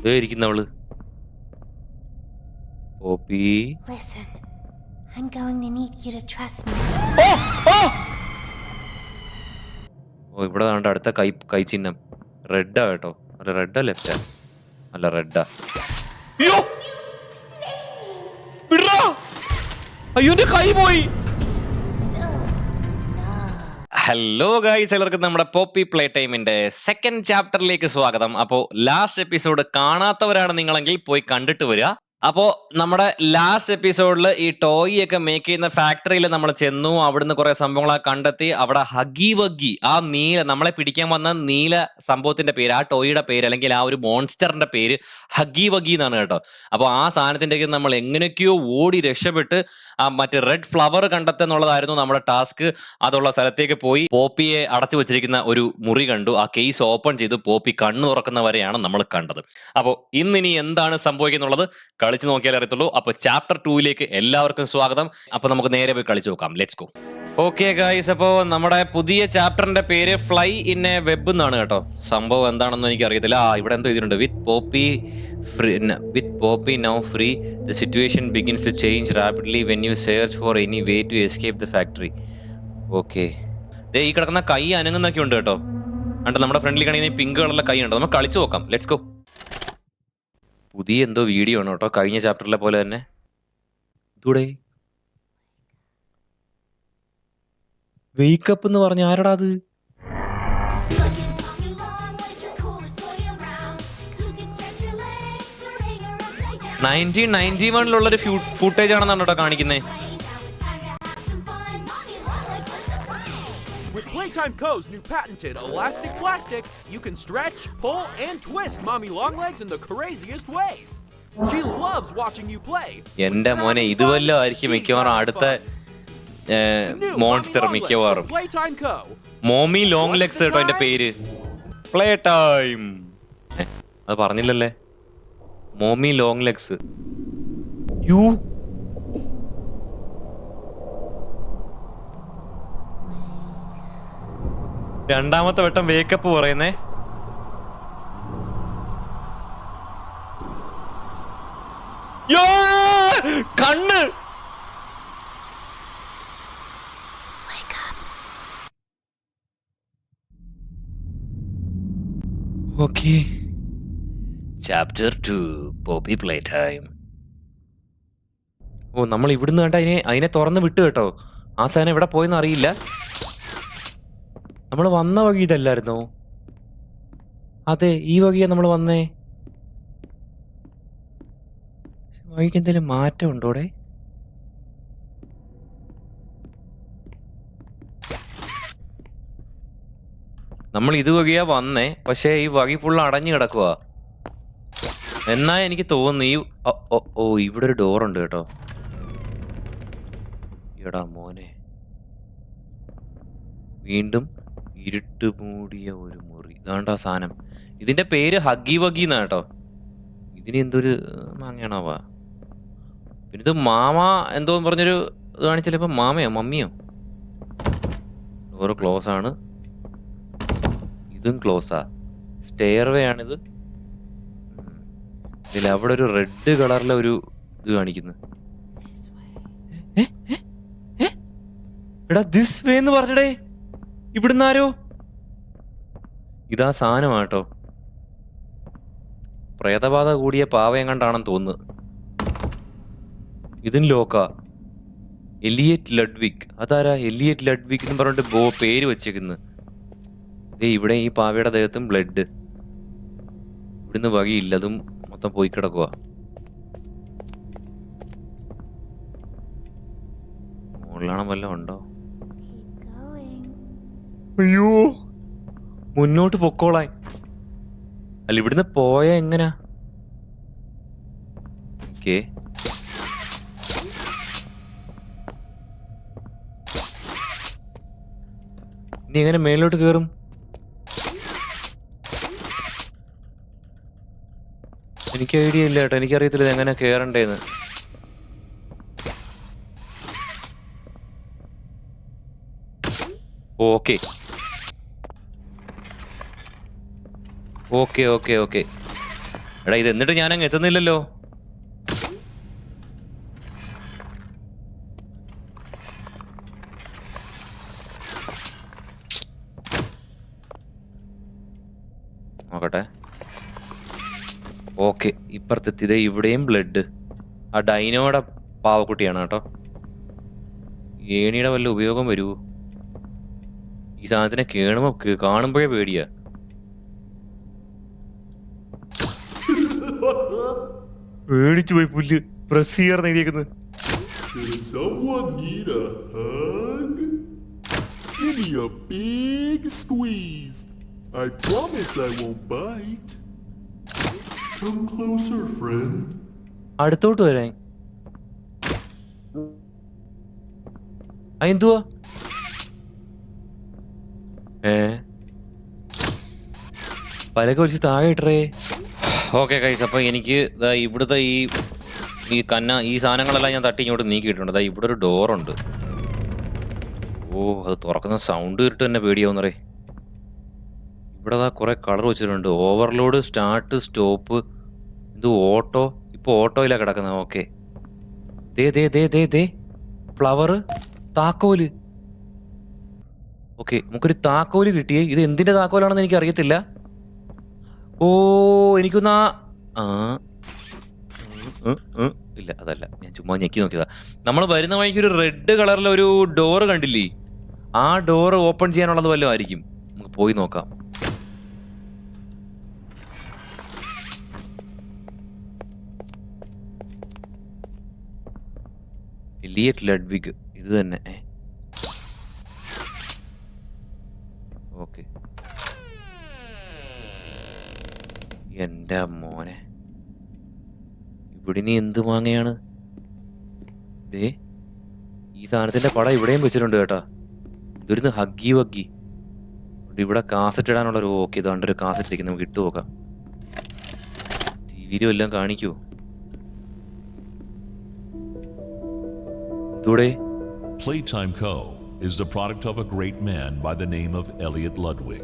ഇരിക്കുന്നവള് Poppy. Listen, I'm going to need you to trust me. ഓ ഇവിടെ കണ്ട അടുത്ത കൈ ചിഹ്നം റെഡാ കേട്ടോ. അല്ല റെഡാ ലെഫ്റ്റാ? അല്ല റെഡാ. അയ്യോ എന്റെ കൈ പോയി. ഹലോ ഗൈസ്, എല്ലാവർക്കും നമ്മുടെ പോപ്പി പ്ലേ ടൈമിന്റെ സെക്കൻഡ് ചാപ്റ്ററിലേക്ക് സ്വാഗതം. അപ്പോൾ ലാസ്റ്റ് എപ്പിസോഡ് കാണാത്തവരാണ് നിങ്ങളെങ്കിൽ പോയി കണ്ടിട്ട് വരിക. അപ്പോൾ നമ്മുടെ ലാസ്റ്റ് എപ്പിസോഡിൽ ഈ ടോയ് ഒക്കെ മേക്ക് ചെയ്യുന്ന ഫാക്ടറിയിൽ നമ്മൾ ചെന്നു. അവിടുന്ന് കുറെ സംഭവങ്ങളൊക്കെ കണ്ടെത്തി. അവിടെ ഹഗി വഗി, ആ നീല നമ്മളെ പിടിക്കാൻ വന്ന നീല സംഭവത്തിന്റെ പേര്, ആ ടോയുടെ പേര് അല്ലെങ്കിൽ ആ ഒരു മോൺസ്റ്ററിന്റെ പേര് ഹഗി വഗി എന്നാണ് കേട്ടോ. അപ്പോൾ ആ സാധനത്തിന്റെ നമ്മൾ എങ്ങനെയൊക്കെയോ ഓടി രക്ഷപ്പെട്ട് ആ മറ്റേ റെഡ് ഫ്ലവർ കണ്ടെത്തുന്നുള്ളതായിരുന്നു നമ്മുടെ ടാസ്ക്. അതുള്ള സ്ഥലത്തേക്ക് പോയി പോപ്പിയെ അടച്ചു വെച്ചിരിക്കുന്ന ഒരു മുറി കണ്ടു. ആ കേസ് ഓപ്പൺ ചെയ്ത് പോപ്പി കണ്ണു തുറക്കുന്നവരെയാണ് നമ്മൾ കണ്ടത്. അപ്പോൾ ഇന്നിനി എന്താണ് സംഭവിക്കുന്നുള്ളത് കളിച്ചു നോക്കിയാലേ അറിയത്തുള്ളൂ. അപ്പോൾ ചാപ്റ്റർ 2ലേക്ക് എല്ലാവർക്കും സ്വാഗതം. അപ്പോൾ നമുക്ക് നേരെ പോയി കളിച്ചു നോക്കാം. Let's go. ഓക്കെ ഗൈസ്, അപ്പോൾ നമ്മുടെ പുതിയ ചാപ്റ്ററിന്റെ പേര് ഫ്ലൈ ഇൻ എ വെബ് എന്നാണ് കേട്ടോ. സംഭവം എന്താണെന്ന് എനിക്ക് അറിയത്തില്ല. ഇവിടെ എന്തോ ഇതിലുണ്ട്, with Poppy now free the situation begins to change rapidly when you search for any way to escape the factory. Okay, ദേ ഈ കിടക്കുന്ന കൈ അനങ്ങുന്നൊക്കെ ഉണ്ട് കേട്ടോ. കണ്ടോ, നമ്മുടെ ഫ്രണ്ടിൽ കാണിക്കുന്ന പിങ്ക് കളറിലെ കൈ ഉണ്ട്. നമുക്ക് കളിച്ചു നോക്കാം. Let's go. പുതിയ എന്തോ വീഡിയോ ആണ് കേട്ടോ, കഴിഞ്ഞ ചാപ്റ്ററിലെ പോലെ തന്നെ. ഇതൂടെ വേക്കപ്പ് എന്ന് പറഞ്ഞ ആരടാ അത്? 1991 ഫുട്ടേജ് ആണെന്നാണ് കേട്ടോ കാണിക്കുന്നത്. With Playtime Co.'s new patented elastic plastic, you can stretch, pull, and twist Mommy Longlegs in the craziest ways. She loves watching you play. എന്റെ മോനെ, ഇതുവല്ലോ ആയിരിക്കും മിക്കവാറും അടുത്ത മോൺസ്റ്റർ. മിക്കവാറും മോമി ലോങ് ലെഗ്സ് കേട്ടോ എന്റെ പേര്. പ്ലേ ടൈം അത് പറഞ്ഞില്ലല്ലേ, മോമി ലോങ് ലെഗ്സ്. യു രണ്ടാമത്തെ വട്ടം വേക്കപ്പ് പറയുന്നേ. കണ്ണ് okay. Chapter 2 Poppy Playtime. ഓ, നമ്മൾ ഇവിടുന്ന് കണ്ട അതിനെ തുറന്ന് വിട്ടു കേട്ടോ. ആ സാധനം എവിടെ പോയെന്ന് അറിയില്ല. നമ്മൾ വന്ന വഴി ഇതല്ലായിരുന്നോ? അതെ, ഈ വഴിയാ നമ്മൾ വന്നേ. വഴിക്ക് എന്തെങ്കിലും മാറ്റം ഉണ്ടോടെ? നമ്മൾ ഇത് വഴിയാ വന്നേ, പക്ഷേ ഈ വഴി ഫുള്ള് അടഞ്ഞു കിടക്കുക. എന്നാ എനിക്ക് തോന്നുന്നു ഈ ഓ ഇവിടെ ഒരു ഡോറുണ്ട് കേട്ടോ. എടാ മോനെ, വീണ്ടും ഇരുട്ട് മൂടിയ ഒരു മുറി. ഇതാണ്ടാ സാധനം. ഇതിന്റെ പേര് ഹഗി വഗി എന്നാ കേട്ടോ. ഇതിന് എന്തൊരു മാങ്ങയാണാവാ. പിന്നെ ഇത് മാമ എന്തോ പറഞ്ഞൊരു ഇത് കാണിച്ചാൽ ഇപ്പം മാമയോ മമ്മിയോ. ഡോറ് ക്ലോസ് ആണ്, ഇതും ക്ലോസാ. സ്റ്റെയർവേ ആണിത്. ഇതിൽ അവിടെ ഒരു റെഡ് കളറിലെ ഒരു ഇത് കാണിക്കുന്നു. എടാ ദിസ് വേ എന്ന് പറഞ്ഞടേ. ഇവിടുന്ന് ആരോ. ഇതാ സാധനമാട്ടോ. പ്രേതബാധ കൂടിയ പാവയം കണ്ടാണെന്ന് തോന്നുന്നു. ഇതും ലോക്കാ. എലിയറ്റ് ലഡ്വിക്. അതാരാ എലിയറ്റ് ലഡ്വിക് എന്ന് പറഞ്ഞിട്ട് പേര് വെച്ചേക്കുന്നു. ഇവിടെ ഈ പാവയുടെ ദേഹത്തും ബ്ലഡ്. ഇവിടുന്ന് വഴിയില്ല, അതും മൊത്തം പോയി കിടക്കുക. മുകളിലാണ് വല്ലതും ഉണ്ടോ? അയ്യോ, മുന്നോട്ട് പൊക്കോളാൻ. അല്ല, ഇവിടുന്ന് പോയ എങ്ങനാ? ഓക്കേ, ഇനി എങ്ങനെ മേലോട്ട് കയറും? എനിക്ക് ഐഡിയ ഇല്ല കേട്ടോ, എനിക്കറിയത്തില്ല ഇത് എങ്ങനെ കയറണ്ടേന്ന്. ഓക്കെ ഓക്കെ ഓക്കെ ഓക്കെ എടാ ഇത് എന്നിട്ട് ഞാനങ്ങ് എത്തുന്നില്ലല്ലോ. നോക്കട്ടെ. ഓക്കെ, ഇപ്പുറത്തെത്തിയത്. ഇവിടെയും ബ്ലഡ്. ആ ഡൈനോയുടെ പാവക്കുട്ടിയാണ് കേട്ടോ. ഏണിയുടെ വല്ല ഉപയോഗം വരുമോ? ഈ സാധനത്തിനെ കാണുമ്പോഴേ പേടിയാ. പേടിച്ചു പോയി. പുല്ല് press ചെയ്യാർന്ന് എഴുതിയേക്കുന്നത്. Does someone need a hug? Give me a big squeeze. I promise I won't bite. Come closer, friend. അടുത്തോട്ട് വരാൻ. എന്തുവാ? പലക വലിച്ച് താഴെ ഇട്ടേ. ഓക്കെ ഗൈസ്, അപ്പോൾ എനിക്ക് ഇവിടുത്തെ ഈ സാധനങ്ങളെല്ലാം ഞാൻ തട്ടി ഇങ്ങോട്ട് നീക്കിയിട്ടുണ്ട്. ഇവിടെ ഒരു ഡോറുണ്ട്. ഓ, അത് തുറക്കുന്ന സൗണ്ട് കേട്ടിട്ട് തന്നെ പേടിയാവുന്നറേ. ഇവിടെ കുറെ കളർ വെച്ചിട്ടുണ്ട്. Overload, start, stop. ഇത് ഓട്ടോ. ഇപ്പോൾ ഓട്ടോയിലാണ് കിടക്കുന്നത്. ഓക്കെ, ദേ ഫ്ലവർ, താക്കോല്. ഓക്കെ, നമുക്കൊരു താക്കോല് കിട്ടിയേ. ഇത് എന്തിന്റെ താക്കോലാണെന്ന് എനിക്ക് അറിയത്തില്ല. ഓ, എനിക്കൊന്നാ ഇല്ല, അതല്ല, ഞാൻ ചുമ്മാ ഞെക്കി നോക്കിയതാ. നമ്മൾ വരുന്ന വഴിക്ക് ഒരു റെഡ് കളറിലെ ഒരു ഡോറ് കണ്ടില്ലേ? ആ ഡോറ് ഓപ്പൺ ചെയ്യാനുള്ളത് വല്ലതും ആയിരിക്കും. നമുക്ക് പോയി നോക്കാം. എലിയറ്റ് ലഡ്വിഗ്, ഇത് തന്നെ. ഓക്കെ, എൻ്റെ മോനെ, ഇവിടെ ഇനി എന്ത് മാങ്ങയാണ്? ദേ, ഈ സാധനത്തിന്റെ പടം ഇവിടെയും വെച്ചിട്ടുണ്ട് കേട്ടാ. ഇതൊരു ഹഗ്ഗി വഗ്ഗി. ഇവിടെ കാസറ്റ് ഇടാനുള്ളൊരു. ഓക്കെ, ഇതാണ്ടൊരു കാസറ്റ് ഇരിക്കും. നമുക്ക് ഇട്ട് നോക്കാം. ടിവിയിലും എല്ലാം കാണിക്കൂ. ഇതൂടെ Playtime Co. is the product of a great man by the name of Elliot Ludwig.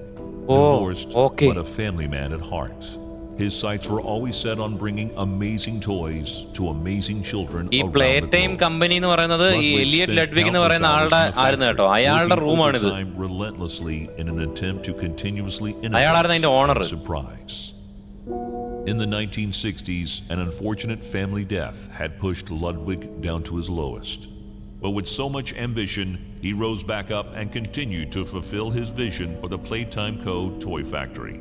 Oh, divorced, okay. but a family man at heart. His sights were always set on bringing amazing toys to amazing children ഈ around play the time globe. Company എന്ന് പറയുന്നത് ഈ Ludwig Eliot spent ലഡ്വിഗ് എന്ന് countless പറയുന്ന hours ആളുടെ in the ആയിരുന്നു കേട്ടോ. factory, അയാളുടെ working റൂമാണിത്. overtime relentlessly in an attempt to continuously അയാളായിരുന്നു അതിന്റെ owner. innovate and surprise. In the 1960s, an unfortunate family death had pushed Ludwig down to his lowest. But with so much ambition, he rose back up and continued to fulfill his vision for the Playtime Co. toy factory.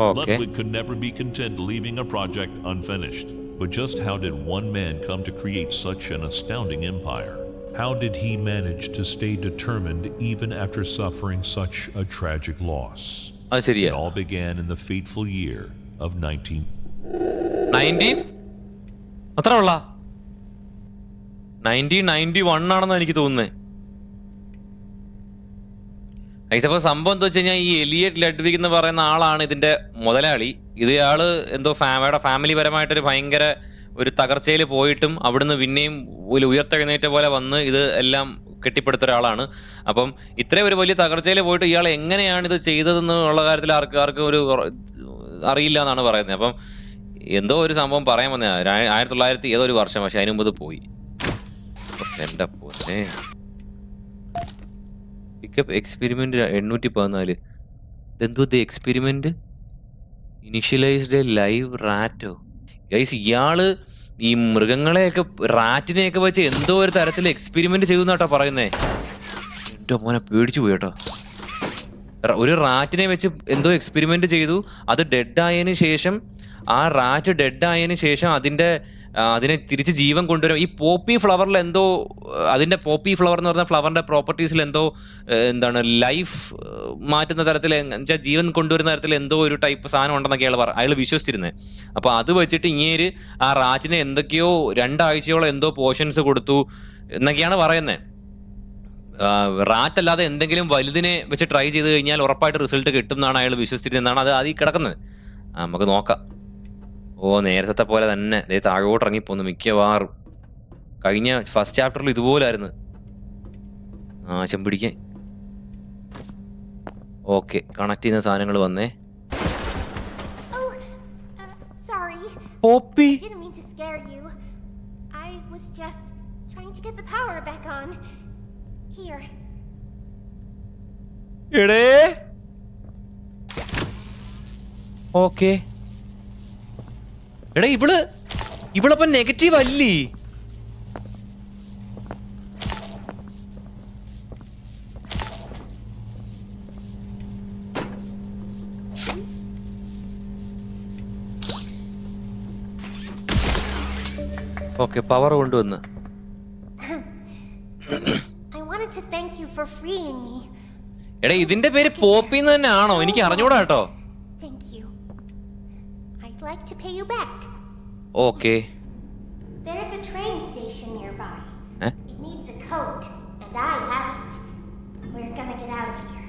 Okay. Ludwig could never be content leaving a project unfinished. But just how did one man come to create such an astounding empire? How did he manage to stay determined even after suffering such a tragic loss? അത് ശരിയാ. It all began in the fateful year of 19... 19? അത്ര ഉള്ള 1991 ആണെന്ന് എനിക്ക് തോന്നുന്നത്. അപ്പോൾ സംഭവം എന്താ വെച്ച് കഴിഞ്ഞാൽ, ഈ എലിയറ്റ് ലഡ്വിഗ് എന്ന് പറയുന്ന ആളാണ് ഇതിന്റെ മുതലാളി. ഇയാള് എന്തോ ഫാമിലി പരമായിട്ടൊരു ഭയങ്കര ഒരു തകർച്ചയിൽ പോയിട്ടും അവിടുന്ന് പിന്നെയും ഉയർത്തെഴുന്നേറ്റ പോലെ വന്ന് ഇത് എല്ലാം കെട്ടിപ്പടുത്ത ഒരാളാണ്. അപ്പം ഇത്രയും ഒരു വലിയ തകർച്ചയിൽ പോയിട്ട് ഇയാൾ എങ്ങനെയാണ് ഇത് ചെയ്തതെന്നുള്ള കാര്യത്തിൽ ആർക്കും ഒരു അറിയില്ല എന്നാണ് പറയുന്നത്. അപ്പം എന്തോ ഒരു സംഭവം പറയാൻ വന്ന 1900 ഏതോ ഒരു വർഷം, പക്ഷെ അതിന് മുമ്പ് ഇത് പോയി. എൻ്റെ പൊന്നെ. Pickup experiment 814. ഇതെന്തോ എക്സ്പെരിമെന്റ് ഇനിഷ്യലൈസ്ഡ് ലൈവ് റാറ്റോ. ഗൈസ്, ഇയാള് ഈ മൃഗങ്ങളെയൊക്കെ റാറ്റിനെയൊക്കെ വെച്ച് എന്തോ ഒരു തരത്തിൽ എക്സ്പെരിമെന്റ് ചെയ്യുന്ന പറയുന്നേ. എൻ്റെ മോനെ പേടിച്ചു പോയി കേട്ടോ. ഒരു റാറ്റിനെ വെച്ച് എന്തോ എക്സ്പെരിമെന്റ് ചെയ്തു. അത് ഡെഡായതിനു ശേഷം, ആ റാറ്റ് ഡെഡായതിനു ശേഷം അതിനെ തിരിച്ച് ജീവൻ കൊണ്ടുവരും. ഈ പോപ്പി ഫ്ലവറിൽ എന്തോ, അതിൻ്റെ പോപ്പി ഫ്ലവർ എന്ന് പറഞ്ഞ ഫ്ലവറിൻ്റെ പ്രോപ്പർട്ടീസിൽ എന്തോ എന്താണ് ലൈഫ് മാറ്റുന്ന തരത്തിൽ, എന്നുവെച്ചാൽ ജീവൻ കൊണ്ടുവരുന്ന തരത്തിൽ എന്തോ ഒരു ടൈപ്പ് സാധനം ഉണ്ടെന്നൊക്കെ അയാൾ വിശ്വസിച്ചിരുന്നത്. അപ്പോൾ അത് വെച്ചിട്ട് ഇങ്ങേര് ആ റാറ്റിനെ എന്തൊക്കെയോ 2 ആഴ്ചയോളം എന്തോ പോർഷൻസ് കൊടുത്തു എന്നൊക്കെയാണ് പറയുന്നത്. റാറ്റ് അല്ലാതെ എന്തെങ്കിലും വലുതിനെ വെച്ച് ട്രൈ ചെയ്ത് കഴിഞ്ഞാൽ ഉറപ്പായിട്ട് റിസൾട്ട് കിട്ടും എന്നാണ് അയാൾ വിശ്വസിച്ചിരുന്നതാണ്. അത് അതിൽ കിടക്കുന്നത്. നമുക്ക് നോക്കാം. ഓ, നേരത്തെ പോലെ തന്നെ താഴോട്ട് ഇറങ്ങിപ്പോന്നു മിക്കവാറും. കഴിഞ്ഞ ഫസ്റ്റ് ചാപ്റ്ററിൽ ഇതുപോലായിരുന്നു നാശം പിടിക്കാൻ. ഓക്കെ, കണക്ട് ചെയ്യുന്ന സാധനങ്ങൾ വന്നേ. Oh, sorry. Poppy. I didn't mean to scare you. I was just trying to get the power back on. Here. എടേ ഓക്കെ. എടാ ഇവളപ്പൊ നെഗറ്റീവ് അല്ലേ? ഓക്കെ, പവർ കൊണ്ടുവന്ന്. I wanted to thank you for freeing me. എടാ ഇതിന്റെ പേര് poppy എന്ന് തന്നെ ആണോ? എനിക്ക് അറിഞ്ഞൂടാ കേട്ടോ. Thank you. I'd like to pay you back. Okay. There's a train station nearby. Eh? It needs a code, and I have it. We're gonna get out of here.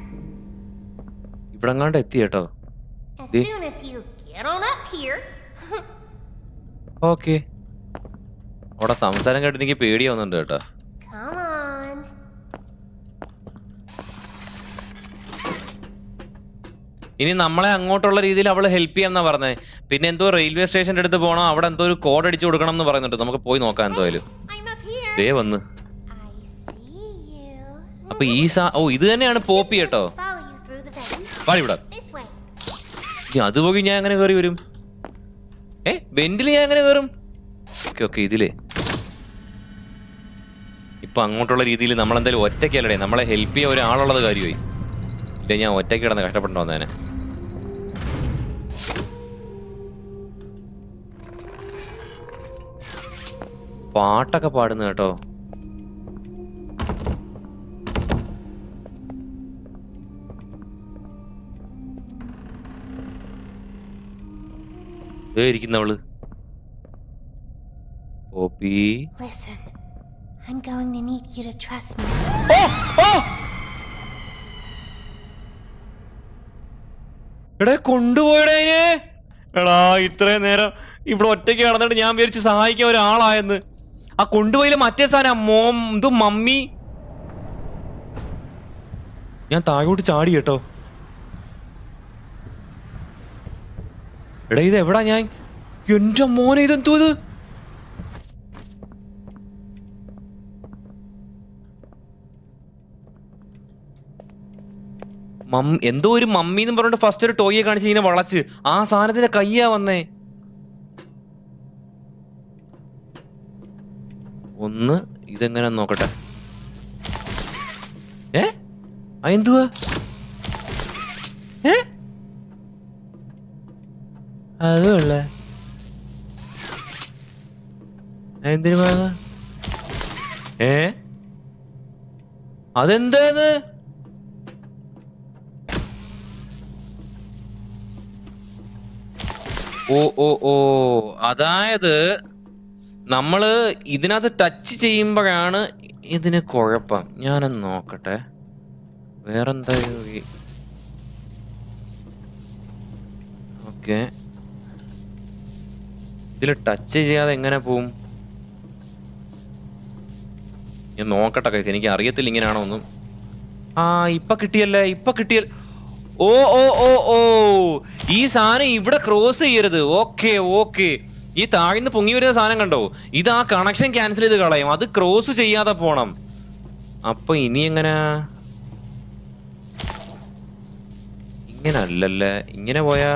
ഇവിടെങ്ങാണ്ട് എത്തി കേട്ടോ. As Eh? soon as you get on up here. Okay. അവിടെ സംസാരം കേട്ട് എനിക്ക് പേടിയാവുന്നുണ്ട് കേട്ടോ. Come on. ഇനി നമ്മളെ അങ്ങോട്ടുള്ള രീതിയിൽ അവള് ഹെൽപ്പ് ചെയ്യാന്നാ പറഞ്ഞേ. പിന്നെ എന്തോ റെയിൽവേ സ്റ്റേഷന്റെ അടുത്ത് പോകണം, അവിടെ എന്തോ ഒരു കോഡ് അടിച്ചു കൊടുക്കണം എന്ന് പറയുന്നുണ്ട്. നമുക്ക് പോയി നോക്കാം എന്തായാലും. I'm up here. ദേ വന്ന്. I see you. അപ്പൊ ഇത് തന്നെയാണ് പോപ്പി കേട്ടോ. Follow you through the vents. പാടി വിടാം. This way. അത് പോയി ഞാൻ എങ്ങനെ കയറി വരും? വെന്റിൽ ഞാൻ എങ്ങനെ കയറും? ഓക്കെ ഇതിലേ ഇപ്പൊ അങ്ങോട്ടുള്ള രീതിയിൽ നമ്മളെന്തായാലും ഒറ്റയ്ക്കല്ലേ, നമ്മളെ ഹെൽപ്പ് ചെയ്യാൻ ഒരാളുള്ളത് കാര്യമായി. ഇല്ല ഞാൻ ഒറ്റയ്ക്ക് കിടന്ന് കഷ്ടപ്പെട്ടോ വന്നേനെ. പാട്ടൊക്കെ പാടുന്നു കേട്ടോ. ഇരിക്കുന്നവള് Poppy. Listen, I'm going to need you to trust me. എടാ കൊണ്ടുപോയടേനെ. എടാ ഇത്രയും നേരം ഇവിടെ ഒറ്റയ്ക്ക് കിടന്നിട്ട് ഞാൻ വിചാരിച്ച് സഹായിക്കാൻ ഒരാളായെന്ന്. ആ കൊണ്ടുപോയില്ല മറ്റേ സാധനം ഇത് മമ്മി. ഞാൻ താഴോട്ട് ചാടി കേട്ടോ. എടാ ഇത് എവിടാ ഞാൻ? എന്റെ മോനെ ഇതെന്തോ ഇത്? എന്തോ ഒരു മമ്മി എന്ന് പറഞ്ഞിട്ട് ഫസ്റ്റ് ഒരു ടോയെ കാണിച്ച് ഇങ്ങനെ വളച്ച് ആ സാധനത്തിന്റെ കയ്യാ വന്നേ. ഒന്ന് ഇതെങ്ങനെ നോക്കട്ടെ. എന്തുവാ? അതുമല്ല എന്തിനു വാങ്ങ? അതെന്താന്ന്? ഓ അതായത് നമ്മള് ഇതിനകത്ത് ടച്ച് ചെയ്യുമ്പോഴാണ് ഇതിന് കുഴപ്പം. ഞാനൊന്ന് നോക്കട്ടെ വേറെന്താ. ഓക്കെ ഇതിൽ ടച്ച് ചെയ്യാതെ എങ്ങനെ പോവും? ഞാൻ നോക്കട്ടെ കൈസ്, എനിക്ക് അറിയത്തില്ല ഇങ്ങനെയാണോ ഒന്നും. ഇപ്പൊ കിട്ടിയല്ലേ. ഓ ഈ സാധനം ഇവിടെ ക്രോസ് ചെയ്യരുത്. ഓക്കെ ഈ താഴ്ന്ന് പൊങ്ങി വരുന്ന സാധനം കണ്ടോ, ഇത് ആ കണക്ഷൻ ക്യാൻസൽ ചെയ്ത് കളയും. അത് ക്രോസ് ചെയ്യാതെ പോണം. അപ്പൊ ഇനി എങ്ങനെ? ഇങ്ങനെ അല്ലല്ലേ, ഇങ്ങനെ പോയാ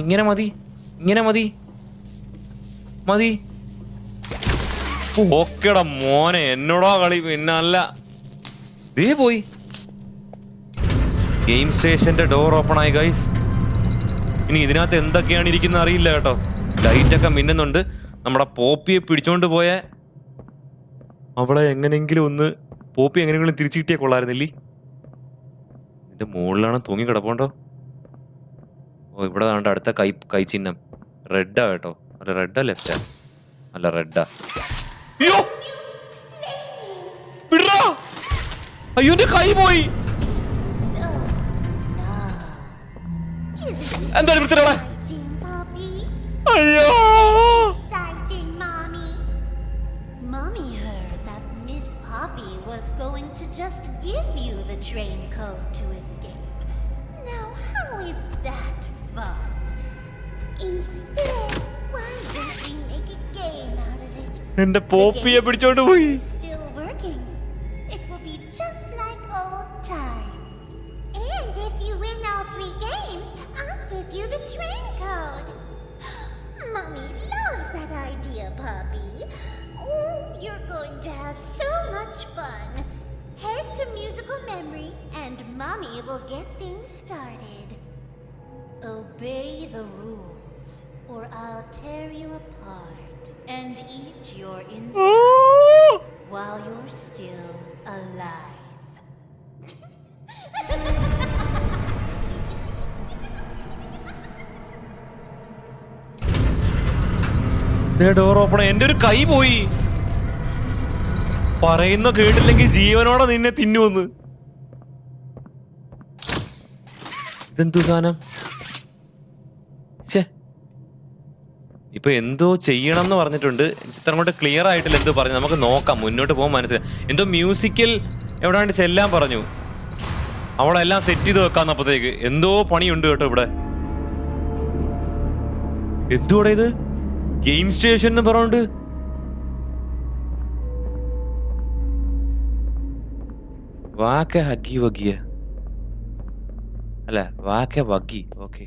ഇങ്ങനെ മതി. ഓക്കെടാ മോനെ, എന്നോടാ കളി. പിന്നല്ല ദേ പോയി. ഗെയിം സ്റ്റേഷന്റെ ഡോർ ഓപ്പൺ ആയി ഗൈസ്. ഇനി ഇതിനകത്ത് എന്തൊക്കെയാണ് ഇരിക്കുന്നത് അറിയില്ല കേട്ടോ. ലൈറ്റൊക്കെ മിന്നുന്നുണ്ട്. നമ്മുടെ പോപ്പിയെ പിടിച്ചോണ്ട് പോയ അവളെ എങ്ങനെയെങ്കിലും തിരിച്ചു കിട്ടിയാൽ കൊള്ളായിരുന്നില്ലേ. ഇതിന്റെ മുകളിലാണ് തൂങ്ങി കിടപ്പുണ്ടോ? ഇവിടെ വേണ്ട അടുത്ത കൈ ചിഹ്നം റെഡാ കേട്ടോ. അല്ല റെഡാ ലെഫ്റ്റാ? അല്ല റെഡാ. അയ്യോ എന്റെ കൈ പോയി. എന്താ വൃത്തിയുടെ? അയ്യോ Mommy heard that Miss Poppy was going to just give you the train code to escape. Now how is that fun? Instead, എന്റെ പോപ്പിയെ പിടിച്ചോണ്ട് പോയി. Still working. It will be just like old times. And if you win all 3 games, I'll give you the train code. Mommy loves that idea, Poppy. Oh, you're going to have so much fun. Head to musical memory, and Mommy will get things started. Obey the rules, or I'll tear you apart and eat your insides while you're still alive. Door open. എന്റെ ഒരു കൈ പോയി. പറയുന്ന കേട്ടില്ലെങ്കിൽ ജീവനോടെ നിന്നെ തിന്നുവന്ന്. ഇതെന്തു സാധനം? ഇപ്പൊ എന്തോ ചെയ്യണം എന്ന് പറഞ്ഞിട്ടുണ്ട്. ചിത്രം കൊണ്ട് ക്ലിയർ ആയിട്ടില്ല എന്തോ പറഞ്ഞു. നമുക്ക് നോക്കാം, മുന്നോട്ട് പോകാൻ മനസ്സിലായി. എന്തോ മ്യൂസിക്കൽ എവിടാണ്ട് ചെല്ലാൻ പറഞ്ഞു. അവളെല്ലാം സെറ്റ് ചെയ്ത് വെക്കാന്നപ്പോഴത്തേക്ക് എന്തോ പണിയുണ്ട് കേട്ടോ ഇവിടെ. എന്തുകൂടെ ഇത്? ഗെയിം സ്റ്റേഷൻ എന്ന് പറഞ്ഞോണ്ട് വാക്ക ഹഗി വഗിയ അല്ല വാക്ക Wuggy. Okay,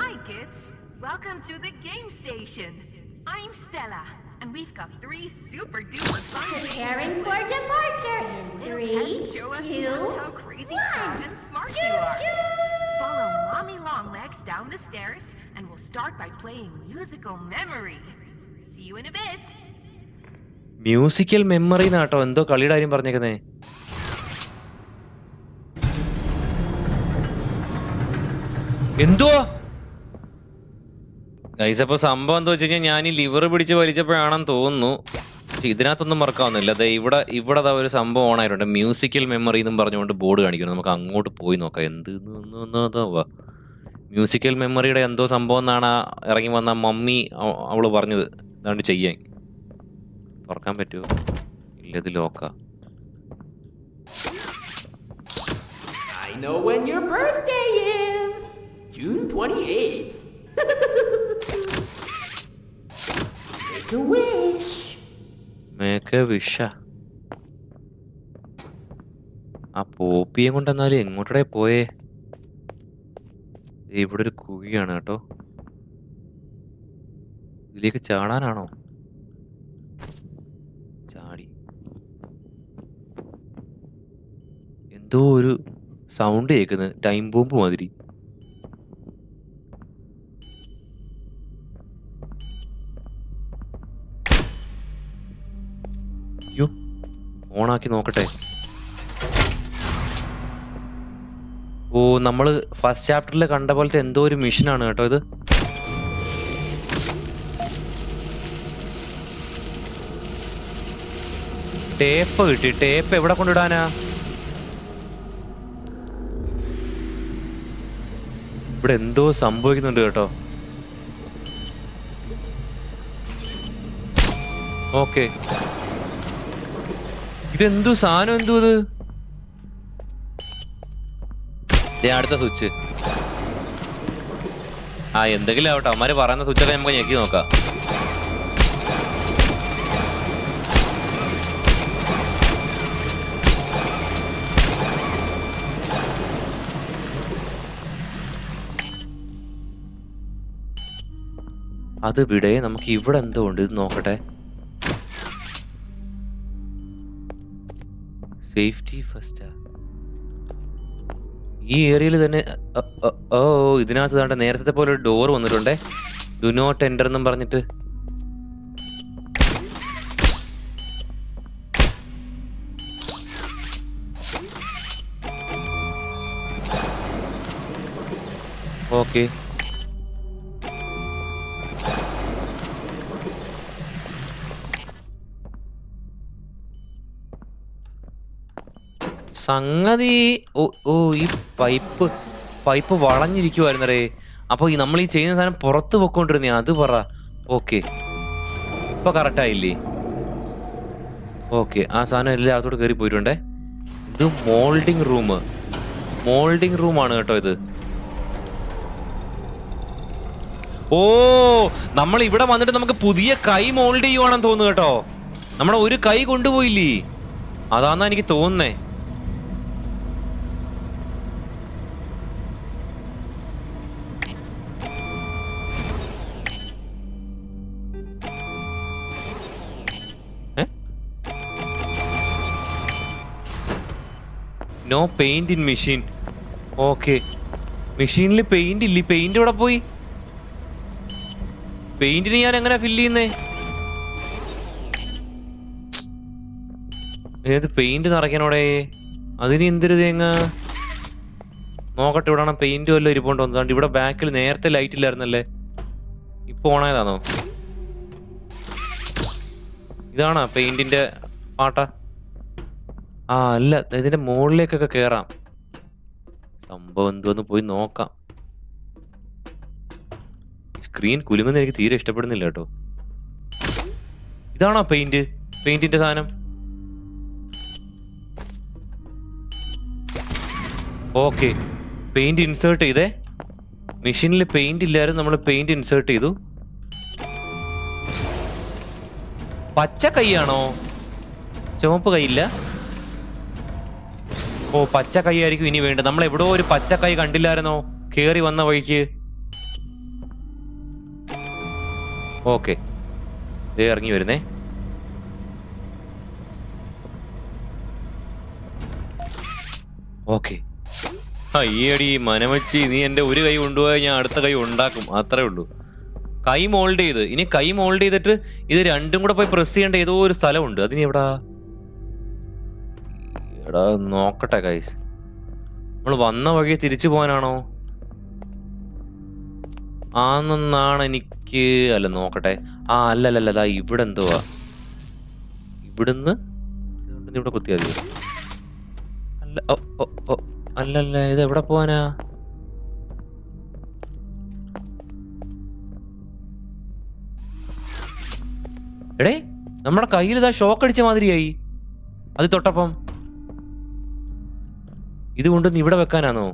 Hi kids, welcome to the game station. I'm Stella, and we've got 3 super duper fun Preparing for departure. little 3, tests show us 2, just how crazy strong and smart you are. Follow Mommy Longlegs down the stairs, and we'll start by playing musical memory. See you in a bit. Musical memory നാട്ടോ എന്തോ കളിയുടെ കാര്യം പറഞ്ഞേക്കുന്നേ. എന്തുവാ guys? അപ്പോൾ സംഭവം എന്താ വെച്ച് കഴിഞ്ഞാൽ ഞാൻ ഈ ലിവർ പിടിച്ച് വലിച്ചപ്പോഴാണെന്ന് തോന്നുന്നു. പക്ഷെ ഇതിനകത്തൊന്നും മറക്കാവുന്നില്ല. അതെ, ഇവിടെ ഒരു സംഭവം ഓണായിട്ടുണ്ട്. മ്യൂസിക്കൽ മെമ്മറി എന്നും പറഞ്ഞുകൊണ്ട് ബോർഡ് കാണിക്കുന്നു. നമുക്ക് അങ്ങോട്ട് പോയി നോക്കാം എന്ത് മ്യൂസിക്കൽ മെമ്മറിയുടെ എന്തോ സംഭവം എന്നാണ് ഇറങ്ങി വന്ന മമ്മി അവള് പറഞ്ഞത്. അതാണ്ട് ചെയ്യാൻ. തുറക്കാൻ പറ്റുമോ? ഇല്ല, ഇത് ലോക്കാ. I know when your birthday is. June 28th. Make a wish. Make വിഷ. ആ പോപ്പിയെ കൊണ്ടെന്നാലും എങ്ങോട്ടേ പോയേ? ഇവിടെ ഒരു കുഴിയാണ് കേട്ടോ. ഇതിലേക്ക് ചാടാനാണോ? ചാടി. എന്തോ ഒരു സൗണ്ട് കേൾക്കുന്നത്, ടൈം ബോംബ് മാതിരി. അയ്യോ, ഓണാക്കി നോക്കട്ടെ. ഓ, നമ്മള് ഫസ്റ്റ് ചാപ്റ്ററിൽ കണ്ട പോലത്തെ എന്തോ ഒരു മിഷനാണ് കേട്ടോ ഇത്. ടേപ്പ് കിട്ടി. ടേപ്പ് എവിടെ കൊണ്ടിടാനാ? ഇവിടെ എന്തോ സംഭവിക്കുന്നുണ്ട് കേട്ടോ. ഓക്കെ, ഇതെന്തു സാധനം? എന്തോ ഇത്? അടുത്ത സ്വിച്ച്. ആ, എന്തെങ്കിലും ആവട്ടെ. അവന്മാര് പറയുന്ന സ്വിച്ചൊക്കെ നമുക്ക് ഞെക്കി നോക്കാം. അത് വിടെ. നമുക്ക് ഇവിടെ എന്തോ ഉണ്ട്, ഇത് നോക്കട്ടെ. Safety first. ഈ ഏരിയയിൽ തന്നെ. ഓ, ഇതിനകത്ത് താണ്ട നേരത്തെ പോലെ ഒരു ഡോർ വന്നിട്ടുണ്ടേ. ഡു നോട്ട് എൻ്റർ എന്നും പറഞ്ഞിട്ട്. ഓക്കെ, സംഗതി. ഓ, ഈ പൈപ്പ് വളഞ്ഞിരിക്കുവായിരുന്നേ. അപ്പോൾ നമ്മൾ ഈ ചെയ്യുന്ന സാധനം പുറത്ത് പൊക്കോണ്ടിരുന്നേ. അത് പറ. ഓക്കെ, ഇപ്പൊ കറക്റ്റായില്ലേ? ഓക്കെ, ആ സാധനം എല്ലാം അകത്തോട്ട് കയറി പോയിട്ടുണ്ടേ. ഇത് മോൾഡിങ് റൂം. മോൾഡിംഗ് റൂമാണ് കേട്ടോ ഇത്. ഓ, നമ്മൾ ഇവിടെ വന്നിട്ട് നമുക്ക് പുതിയ കൈ മോൾഡ് ചെയ്യുവാണെന്ന് തോന്നുന്നു കേട്ടോ. നമ്മുടെ ഒരു കൈ കൊണ്ടുപോയില്ലേ, അതാന്നാ എനിക്ക് തോന്നുന്നേ. No paint in machine. Okay, മെഷീനിൽ പെയിന്റ് ഇല്ലേ, പെയിന്റ് ഇവിടെ പോയി. പെയിന്റിന് ഞാൻ എങ്ങനെ ഫില്ല് ചെയ്യുന്നേ? ഏത് പെയിന്റ് നിറയ്ക്കാനോടെ? അതിന് എന്തൊരു തേങ്ങ. നോക്കട്ടെ, ഇവിടെ പെയിന്റ് വല്ലതും ഇരിപ്പുണ്ടോ? എന്താണ്ട് ഇവിടെ ബാക്കിൽ നേരത്തെ ലൈറ്റ് ഇല്ലായിരുന്നല്ലേ, ഇപ്പൊ ഓണായതാണോ? ഇതാണോ പെയിന്റിന്റെ പാട്ട? ആ അല്ല, ഇതിന്റെ മുകളിലേക്കൊക്കെ കേറാം. സംഭവം എന്തോന്ന് പോയി നോക്കാം. സ്ക്രീൻ കുലുങ്ങുന്ന എനിക്ക് തീരെ ഇഷ്ടപ്പെടുന്നില്ല കേട്ടോ. ഇതാണോ പെയിന്റിന്റെ സാധനം? ഓക്കെ, പെയിന്റ് ഇൻസേർട്ട് ചെയ്തേ. മെഷീനിൽ പെയിന്റ് ഇല്ലായിരുന്നു, നമ്മൾ പെയിന്റ് ഇൻസേർട്ട് ചെയ്തു. പച്ച കൈയാണോ? ചുവപ്പ് കൈയില്ല. ഓ, പച്ച കൈ ആയിരിക്കും ഇനി വേണ്ടത്. നമ്മൾ എവിടെയോ ഒരു പച്ച കൈ കണ്ടില്ലായിരുന്നോ കേറി വന്ന വഴിക്ക്? ഓക്കെ, ദേ ഇറങ്ങി വരുന്നേ. ഓക്കെ, അയ്യടി മനമച്ചി, നീ എൻ്റെ ഒരു കൈ കൊണ്ടുപോയാൽ ഞാൻ അടുത്ത കൈ ഉണ്ടാക്കും, അത്രേ ഉള്ളൂ. കൈ മോൾഡ് ചെയ്ത്, ഇനി കൈ മോൾഡ് ചെയ്തിട്ട് ഇത് രണ്ടും കൂടെ പോയി പ്രസ് ചെയ്യേണ്ട ഏതോ ഒരു സ്ഥലമുണ്ട്. അതിന് എവിടാ? എടാ നോക്കട്ടെ ഗൈസ്, നമ്മൾ വന്ന വഴി തിരിച്ചു പോകാനാണോ ആണെന്നാണ് എനിക്ക്. അല്ല നോക്കട്ടെ. ആ അല്ലല്ല, അതാ ഇവിടെ എന്തുവാ, ഇവിടുന്ന് ഇവിടെ കുത്തിയാ മതി. അല്ല, ഓ അല്ലല്ല, ഇത് എവിടെ പോവാനാ? എടേ, നമ്മുടെ കയ്യിൽ ഇതാ ഷോക്ക് അടിച്ച മാതിരിയായി അത് തൊട്ടപ്പം. ഇത് കൊണ്ടൊന്ന് ഇവിടെ വെക്കാനാണോ?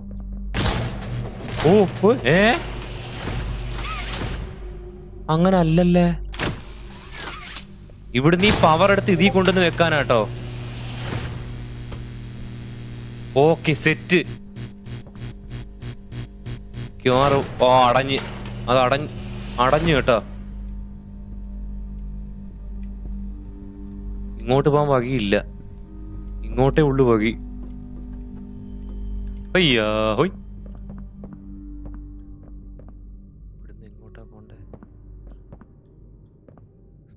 ഓ അങ്ങനെ അല്ലല്ലേ, ഇവിടുന്ന് ഈ പവർ എടുത്ത് ഇതിൽ കൊണ്ടുവന്ന് വെക്കാനാട്ടോ. Okay, set. ഓ, അത് അടഞ്ഞു കേട്ടോ. ഇങ്ങോട്ട് പോകാൻ വഴിയില്ല, ഇങ്ങോട്ടേ ഉള്ളു വഴി. അയ്യാ ഹോയ്, ഇവിടുന്ന് എങ്ങോട്ടാ പോണ്ടേ?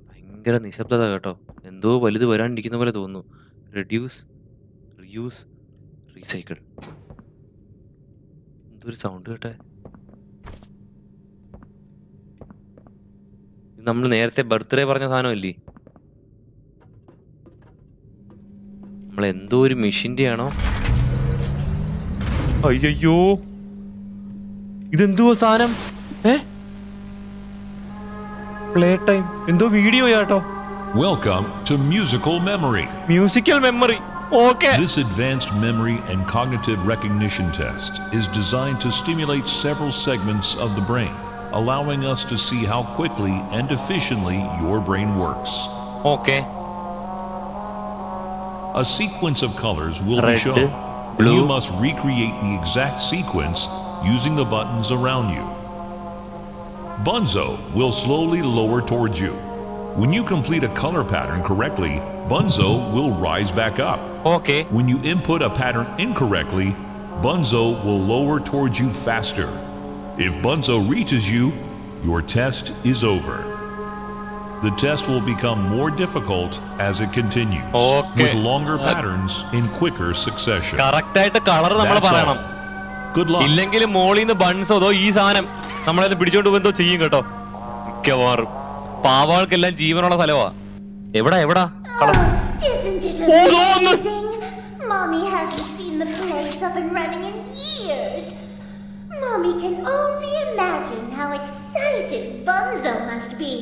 ഭയങ്കര നിശബ്ദത കേട്ടോ, എന്തോ വലുത് വരാണ്ടിരിക്കുന്ന പോലെ തോന്നുന്നു. Reduce, reuse, recycle. എന്തൊരു സൗണ്ട് കേട്ടെ. ഇത് നമ്മൾ നേരത്തെ ബർത്ത്ഡേ പറഞ്ഞ സാധനമല്ലേ? നമ്മൾ എന്തോ ഒരു മെഷീൻ്റെ ആണോ? അയ്യോ, ഇതെന്തുവാ സാധനം? പ്ലേ ടൈം, എന്തോ വീഡിയോ ആട്ടോ. Welcome to Musical Memory. Musical memory. Okay. This advanced memory and cognitive recognition test is designed to stimulate several segments of the brain, allowing us to see how quickly and efficiently your brain works. Okay. A sequence of colors will Red, be shown. blue. You must recreate the exact sequence using the buttons around you. Bunzo will slowly lower towards you. When you complete a color pattern correctly, Bunzo will rise back up. Okay. When you input a pattern incorrectly, Bunzo will lower towards you faster. If Bunzo reaches you, your test is over. The test will become more difficult as it continues, Okay. with longer patterns in quicker succession. Correct ആയിട്ട് colour നമ്മൾ That's പറയണം. all. Good luck. ഇല്ലെങ്കിൽ മോളിന്ന് ബൺസോ അതോ ഈ സാധനം നമ്മളെ പിടിച്ചോണ്ട് പോകുന്നോ ചെയ്യും കേട്ടോ. മിക്കവാറും പാവാൾക്കെല്ലാം ജീവനുള്ള സ്ഥലവാ. എവിടാ colour? Isn't it Oh, no, no. amazing? Mommy hasn't seen the place up and running in years. Mommy can only imagine how excited Bunzo must be.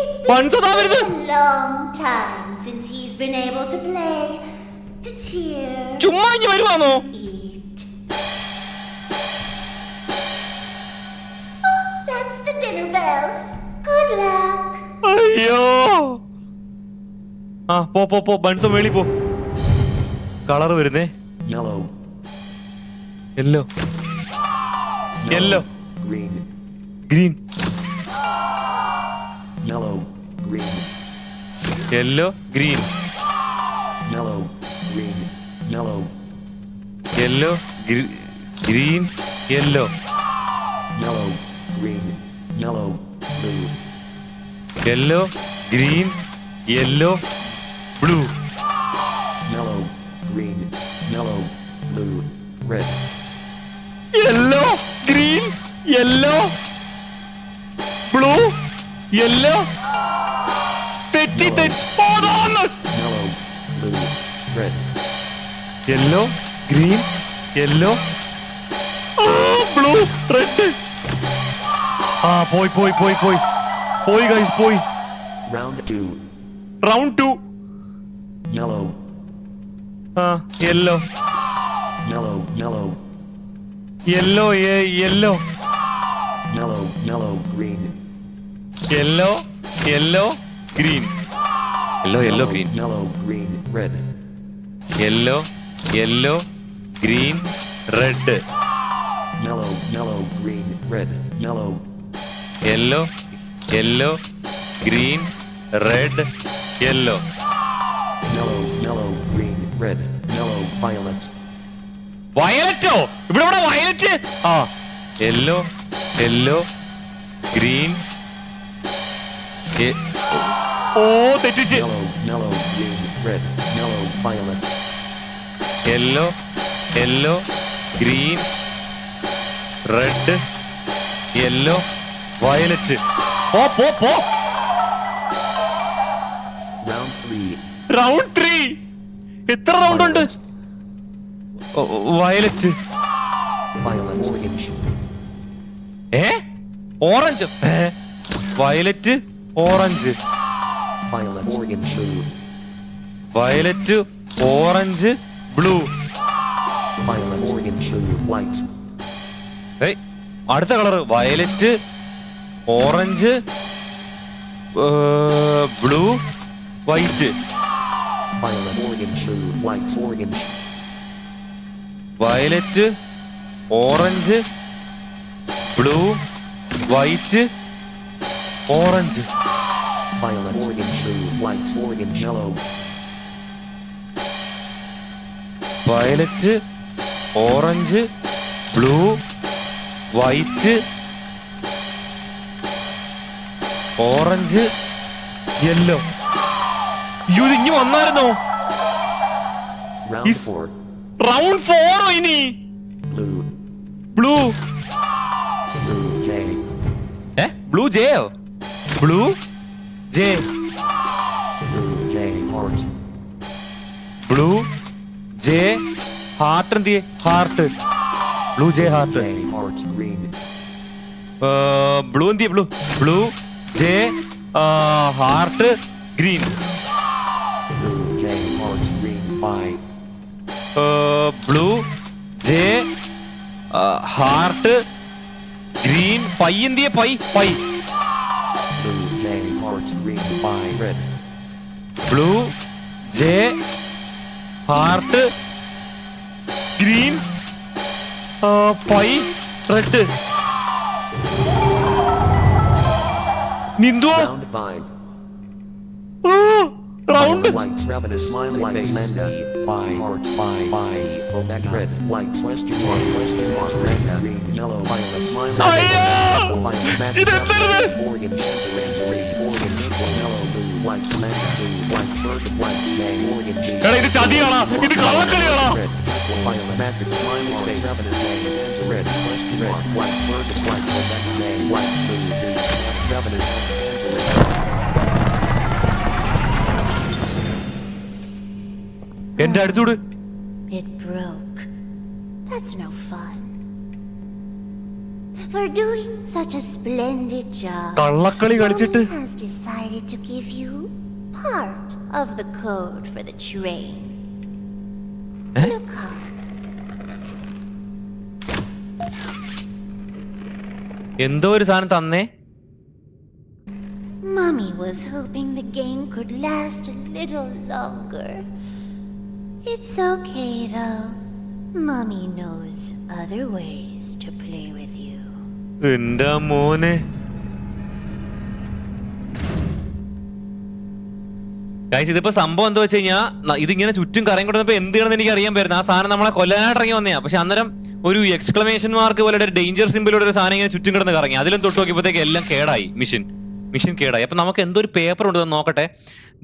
It's been Bunzo da such verdi. a long time since he's been able to play, to cheer, ചുമ്മാ ഇഞ്ഞ് വരുവാന്നോ? eat. അയ്യോ ആ പോ buns മേളി പോ. Colour വരുന്നേ Yellow, yellow yellow green, green yellow, green, yellow green yellow, green, yellow, yellow green yellow yellow, green, yellow, blue, yellow green yellow blue yellow, green, yellow, blue, red, yellow green yellow blue yellow തെറ്റി yellow, blue, red, yellow green yellow blue red. ആ പോയി guys പോയി. round 2, round 2. yellow, ആ yellow yellow, yellow, yellow yellow yellow, yellow, green, yellow green yellow green yellow, green, red, yellow green red yellow, green, red, yellow, yellow green red yellow yellow, green, red, yellow, violet, വയലറ്റോ ഇവിടെ violet. ആ yellow green ഓ തെറ്റിച്ച്. yellow, green, red, yellow, violet, yellow green red yellow violet. പോ round 3, round 3. എത്ര round ഉണ്ട്? Violet violet, orange, orange violet orange violet, orange, blue, violet orange blue. violet, orange, blue, white, അടുത്ത colour violet orange blue white. violet, orange, blue, white, orange, violet orange blue white orange. violet, orange, blue, white, orange, yellow, violet orange blue white orange yellow. ഇനി വന്നായിരുന്നോ? round Is- 4, round 4 ഇനി. blue, blue J, blue ജെയോ blue J heart, blue J heart. എന്തിയെ heart blue J heart. heart, green, blue എന്തിയെ blue J heart green. heart, green, blue J heart green. Pie എന്തിയെ pie heart, green, red, blue J heart green pie red. നിന്ദു round 5, round white, rabbit, smiley face, manda, heart, omega, red, white, question mark, manda, green, yellow, violet, smiley അയ്യോ violet, magic, ഇതെന്തരുത്? orange, orange, yellow, blue, white, manda, blue, white, bird, white, day, orange, എടാ ഇത് ചതിയാണോ? ഇത് കള്ളക്കളിയാണോ? red, violet, magic, smiley face, rabbit, day, red, question mark, white, bird, white, omega, day, white, blue, rabbit, red. എന്റെ അടുത്തൂട്. It broke. That's no fun. For doing such a splendid job, കള്ളക്കളി കളിച്ചിട്ട് Mommy has decided to give you part of the code for the train. Look up. എന്തോ ഒരു സാധനം തന്നേ. Mommy was was hoping the game could last a little longer. It's okay though. Mommy knows other ways to play with you. എന്താ മോനെ guys, ഇതിപ്പോ സംഭവം എന്താ വെച്ച് കഴിഞ്ഞാൽ ഇതിങ്ങനെ ചുറ്റും കറങ്ങി കൊടുത്തപ്പോ എന്തിനാണെന്ന് എനിക്ക് അറിയാൻ പറ്റുന്നത്. ആ സാധനം നമ്മളെ കൊല്ലാനായിട്ട് ഇറങ്ങി വന്നയാ. പക്ഷെ അന്നേരം ഒരു എക്സ്ക്ലമേഷൻ മാർക്ക് പോലെ ഒരു ഡേഞ്ചർ സിമ്പിളോടെ ഒരു സാധനം ഇങ്ങനെ ചുറ്റും കിടന്ന് കറങ്ങി. അതിലും തൊട്ട് നോക്കിയപ്പോഴത്തേക്ക് എല്ലാം കേടായി. മിഷൻ കേടായി. അപ്പൊ നമുക്ക് എന്തോ ഒരു പേപ്പർ ഉണ്ട്, നോക്കട്ടെ.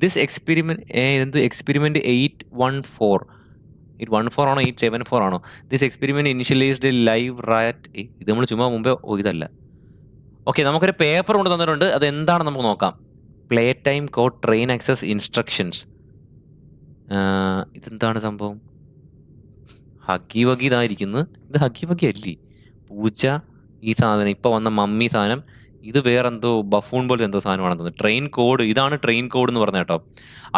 ദിസ് എക്സ്പെരിമെന്റ് 814 ആണോ 874 ആണോ? This experiment initialised live rat. ഇത് നമ്മൾ ചുമ്മാ മുമ്പേ ഇതല്ല. ഓക്കെ, നമുക്കൊരു പേപ്പർ കൊണ്ട് തന്നിട്ടുണ്ട്. അത് എന്താണ് നമുക്ക് നോക്കാം. Play time code train access instructions. ഇതെന്താണ് സംഭവം? ഹഗി വഗി ഇതായിരിക്കുന്നു. ഇത് ഹഗി വഗി അല്ലേ? പൂച്ച ഈ സാധനം, ഇപ്പൊ വന്ന മമ്മി സാധനം. ഇത് വേറെന്തോ ബഫൂൺ പോലത്തെ എന്തോ സാധനമാണെന്ന് തോന്നുന്നു. ട്രെയിൻ കോഡ്, ഇതാണ് ട്രെയിൻ കോഡ് എന്ന് പറഞ്ഞ കേട്ടോ.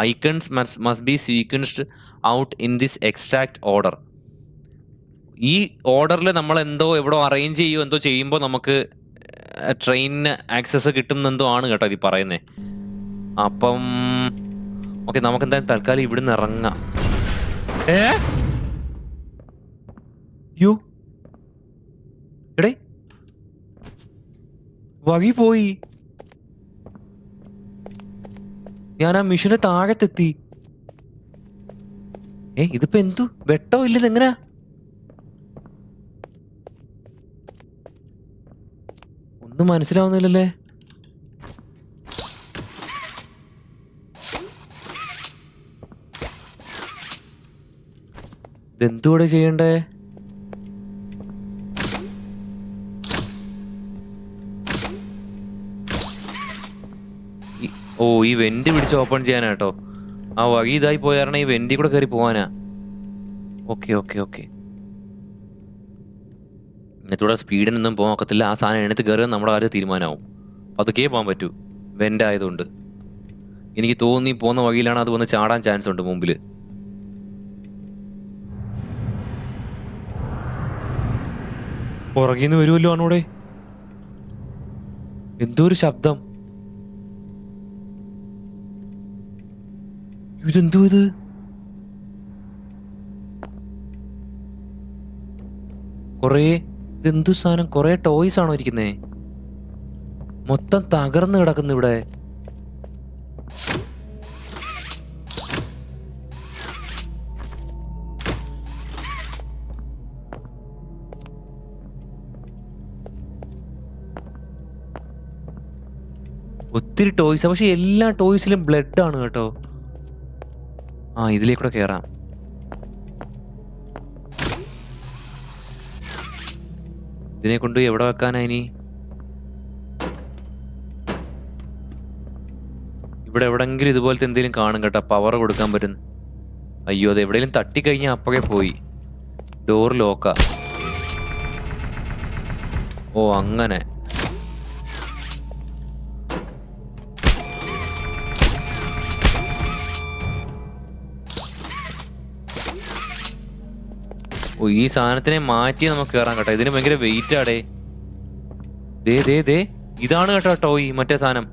Icons must be sequenced out in this exact order. ഈ ഓർഡറിൽ നമ്മൾ എന്തോ എവിടെ അറേഞ്ച് ചെയ്യുമോ എന്തോ ചെയ്യുമ്പോൾ നമുക്ക് ട്രെയിനിന് ആക്സസ് കിട്ടുന്നെന്തോ ആണ് കേട്ടോ ഇത് പറയുന്നേ. അപ്പം ഓക്കെ, നമുക്ക് എന്തായാലും തൽക്കാലം ഇവിടുന്ന് ഇറങ്ങാം. യോ എടേ, വഴി പോയി. ഞാൻ ആ മിഷന് താഴത്തെത്തി. ഇതിപ്പോ എന്തു വെട്ടോ ഇല്ലത് എങ്ങനാ? ഒന്നും മനസ്സിലാവുന്നില്ലല്ലേ. ഇതെന്തുകൂടെ ചെയ്യണ്ടേ? ഈ വെന്റ് പിടിച്ച് ഓപ്പൺ ചെയ്യാനാട്ടോ. ആ വഴി ഇതായി പോയാരണം ഈ വെന്റിൽ കൂടെ കയറി പോവാനാ. ഓക്കെ, ഇന്നത്തൂടെ സ്പീഡിനൊന്നും പോകാൻ ഒക്കത്തില്ല. ആ സാധനം എണ്ണത്ത് കയറി നമ്മുടെ കാര്യം തീരുമാനമാവും. അതൊക്കെ പോകാൻ പറ്റൂ, വെന്റ് ആയതുകൊണ്ട്. എനിക്ക് തോന്നി പോകുന്ന വഴിയിലാണ് അത് വന്ന് ചാടാൻ ചാൻസ് ഉണ്ട് മുമ്പിൽ. പുറകിന്ന് വരുമല്ലോ ആണോടെ. എന്തോ ഒരു ശബ്ദം. ഇതെന്തോ ഇത്? ഇതെന്തു സാധനം? കൊറേ ടോയ്സ് ആണോ ഇരിക്കുന്നേ? മൊത്തം തകർന്ന് കിടക്കുന്നു ഇവിടെ. ഒത്തിരി ടോയ്സ്, പക്ഷെ എല്ലാ ടോയ്സിലും ബ്ലഡ് ആണ് കേട്ടോ. ഇതിലേക്കൂടെ കയറാം. ഇതിനെ കൊണ്ട് എവിടെ വെക്കാനാ ഇനി? ഇവിടെ എവിടെങ്കിലും ഇതുപോലത്തെ എന്തെങ്കിലും കാണും കേട്ടോ, പവർ കൊടുക്കാൻ പറ്റും. അയ്യോ, അത് എവിടെയെങ്കിലും തട്ടിക്കഴിഞ്ഞാൽ അപ്പോഴേ പോയി. ഡോർ ലോക്കാ. അങ്ങനെ. ഈ സാധനത്തിനെ മാറ്റി നമുക്ക് കയറാൻ കേട്ടോ. ഇതിന് ഭയങ്കര വെയിറ്റ് ആടേ. ദേ ഇതാണ് കേട്ടോ ടോയ്, മറ്റേ സാധനം.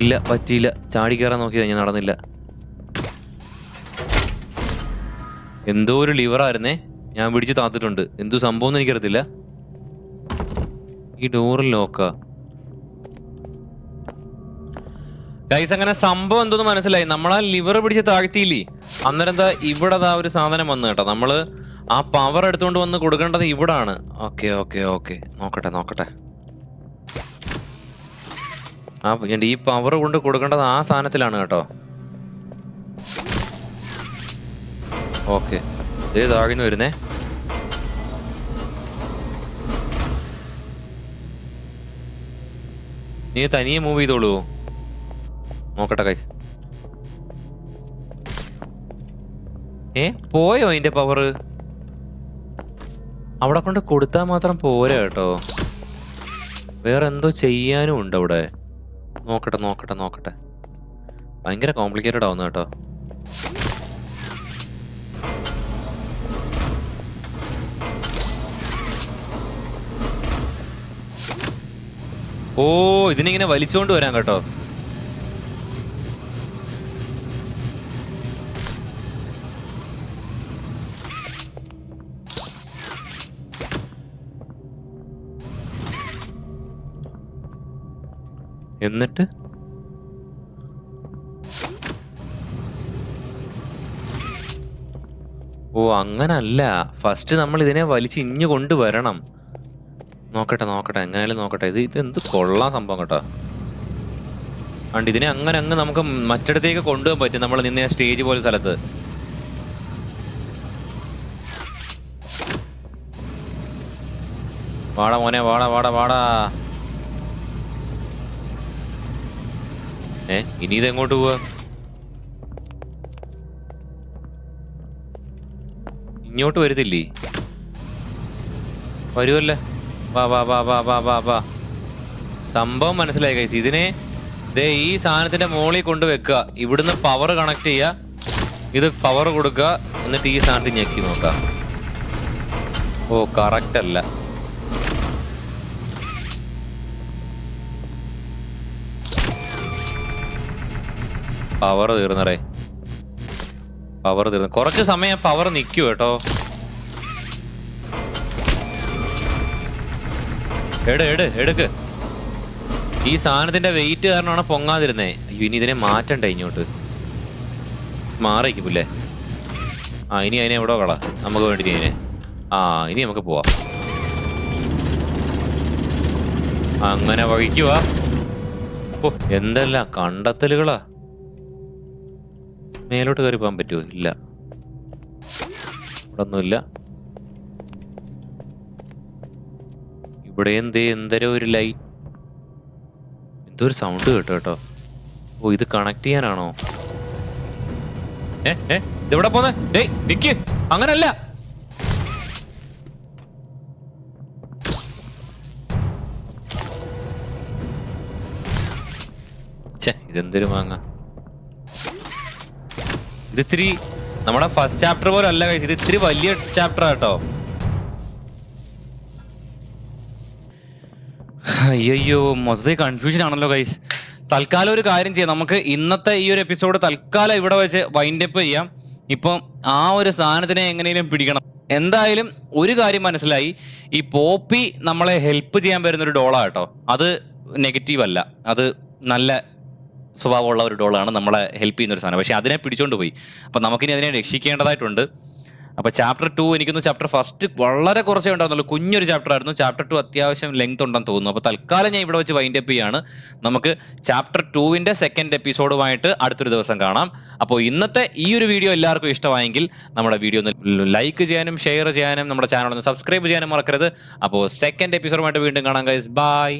ഇല്ല, പറ്റിയില്ല. ചാടി കയറാൻ നോക്കിയതാ, ഞാൻ നടന്നില്ല. എന്തോ ഒരു ലിവറായിരുന്നേ, ഞാൻ പിടിച്ച് താത്തിട്ടുണ്ട്. എന്തോ സംഭവം എന്ന് എനിക്കറിയത്തില്ല. ഈ ഡോറിൽ ലോക്കാ. ഗൈസ്, അങ്ങനെ സംഭവം എന്തോന്ന് മനസ്സിലായി. നമ്മളാ ലിവർ പിടിച്ച് താഴ്ത്തിയില്ലേ, അന്നേരം എന്താ ഇവിടെ ഒരു സാധനം വന്നു കേട്ടോ. നമ്മള് ആ പവർ എടുത്തുകൊണ്ട് വന്ന് കൊടുക്കേണ്ടത് ഇവിടാണ്. ഓക്കെ, നോക്കട്ടെ. ഈ പവർ കൊണ്ട് കൊടുക്കേണ്ടത് ആ സാധനത്തിലാണ് കേട്ടോ. ഓക്കെ, ഇതേ താഴ്ന്നു വരുന്നേ. നീ തനിയെ മൂവ് ചെയ്തോളൂ. നോക്കട്ടെ ഗൈസ്. പോയോ അതിന്റെ പവർ? അവിടെ കൊണ്ട് കൊടുത്താൽ മാത്രം പോരാ കേട്ടോ, വേറെ എന്തോ ചെയ്യാനും ഉണ്ട് അവിടെ. നോക്കട്ടെ. ഭയങ്കര കോംപ്ലിക്കേറ്റഡ് ആവുന്നു കേട്ടോ. ഓ ഇതിനിങ്ങനെ വലിച്ചോണ്ട് വരാൻ കേട്ടോ. എന്നിട്ട് ഓ അങ്ങനല്ല, ഫസ്റ്റ് നമ്മൾ ഇതിനെ വലിച്ച് ഇഞ്ഞു കൊണ്ടുവരണം. നോക്കട്ടെ എങ്ങനെയാലും നോക്കട്ടെ. ഇത് എന്ത് കൊള്ളാം സംഭവം കേട്ടോ. അതുകൊണ്ട് ഇതിനെ അങ്ങനെ അങ്ങ് നമുക്ക് മറ്റിടത്തേക്ക് കൊണ്ടുപോകാൻ പറ്റും, നമ്മൾ നിന്ന സ്റ്റേജ് പോലെ സ്ഥലത്ത്. വാടാ മോനെ, വാടാ. ഇനി ഇതെങ്ങോട്ട് പോവാ? ഇങ്ങോട്ട് വരുന്നില്ലേ? വരുമല്ലേ? വാ. സംഭവം മനസ്സിലായി കൈസ്. ഇതിനെ ദേ ഈ സാധനത്തിന്റെ മുകളിൽ കൊണ്ട് വെക്കുക, ഇവിടുന്ന് പവർ കണക്ട് ചെയ്യുക, ഇത് പവർ കൊടുക്കുക, എന്നിട്ട് ഈ സാധനത്തിൽ ഞെക്കി നോക്കാം. ഓ കറക്റ്റ് അല്ല. പവർ തീർന്നറേ, പവർ തീർന്നു. കുറച്ച് സമയം പവർ നിൽക്കൂ കേട്ടോ. എടുക്ക്. ഈ സാധനത്തിന്റെ വെയിറ്റ് കാരണമാണ് പൊങ്ങാതിരുന്നേ. അയ്യോ ഇനി ഇതിനെ മാറ്റണ്ടേ ഇങ്ങോട്ട്. മാറിക്കുല്ലേ? ഇനി അതിനെ എവിടെ കള നമുക്ക് വേണ്ടി ഇതിനെ. ഇനി നമുക്ക് പോവാം. അങ്ങനെ വഴിക്കുവാ. ഓ എന്തെല്ലാം കണ്ടെത്തലുകളാ. മേലോട്ട് കയറി പോകാൻ പറ്റുമോ? ഇല്ല, ഇവിടെ ഒന്നുമില്ല. ഇവിടെ എന്തോ ഒരു ലൈറ്റ്, എന്തോ ഒരു സൗണ്ട് കേട്ടോ. ഓ ഇത് കണക്ട് ചെയ്യാനാണോ? ഇതെവിടെ പോന്നെ? ഡേയ് നിക്ക്, അങ്ങനല്ല. ഇതെന്തൊരു മാങ്ങ. ഇത് ഇത്തിരി നമ്മുടെ ഫസ്റ്റ് ചാപ്റ്റർ പോലെ അല്ല കഴിച്ചു, ഇത് ഇത്തിരി വലിയ ചാപ്റ്റർ കേട്ടോ. അയ്യോ മൊത്തത്തിൽ കൺഫ്യൂഷൻ ആണല്ലോ ഗൈസ്. തൽക്കാലം ഒരു കാര്യം ചെയ്യാം, നമുക്ക് ഇന്നത്തെ ഈ ഒരു എപ്പിസോഡ് തൽക്കാലം ഇവിടെ വെച്ച് വൈൻഡ് അപ്പ് ചെയ്യാം. ഇപ്പം ആ ഒരു സാധനത്തിനെ എങ്ങനെയും പിടിക്കണം. എന്തായാലും ഒരു കാര്യം മനസ്സിലായി, ഈ പോപ്പി നമ്മളെ ഹെൽപ്പ് ചെയ്യാൻ വരുന്നൊരു ഡോളാണ് കേട്ടോ. അത് നെഗറ്റീവ് അല്ല, അത് നല്ല സ്വഭാവമുള്ള ഒരു ഡോളാണ്, നമ്മളെ ഹെൽപ്പ് ചെയ്യുന്ന ഒരു സാധനം. പക്ഷേ അതിനെ പിടിച്ചോണ്ട് പോയി. അപ്പം നമുക്കിനി അതിനെ രക്ഷിക്കേണ്ടതായിട്ടുണ്ട്. അപ്പോൾ ചാപ്റ്റർ 2 എനിക്കൊന്ന് ചാപ്റ്റർ ഫസ്റ്റ് വളരെ കുറച്ചേ ഉണ്ടായിരുന്നുള്ളൂ, കുഞ്ഞൊരു ചാപ്റ്റർ ആയിരുന്നു. ചാപ്റ്റർ 2 അത്യാവശ്യം ലെങ്ത് ഉണ്ടെന്ന് തോന്നുന്നു. അപ്പോൾ തൽക്കാലം ഞാൻ ഇവിടെ വെച്ച് വൈൻഡ് അപ്പ് ചെയ്യാണ്. നമുക്ക് ചാപ്റ്റർ 2-ന്റെ സെക്കൻഡ് എപ്പിസോഡുമായിട്ട് അടുത്തൊരു ദിവസം കാണാം. അപ്പോൾ ഇന്നത്തെ ഈ ഒരു വീഡിയോ എല്ലാവർക്കും ഇഷ്ടമായെങ്കിൽ നമ്മുടെ വീഡിയോ ഒന്ന് ലൈക്ക് ചെയ്യാനും ഷെയർ ചെയ്യാനും നമ്മുടെ ചാനൽ ഒന്ന് സബ്സ്ക്രൈബ് ചെയ്യാനും മറക്കരുത്. അപ്പോൾ സെക്കൻഡ് എപ്പിസോഡുമായിട്ട് വീണ്ടും കാണാം ഗൈസ്. ബൈ.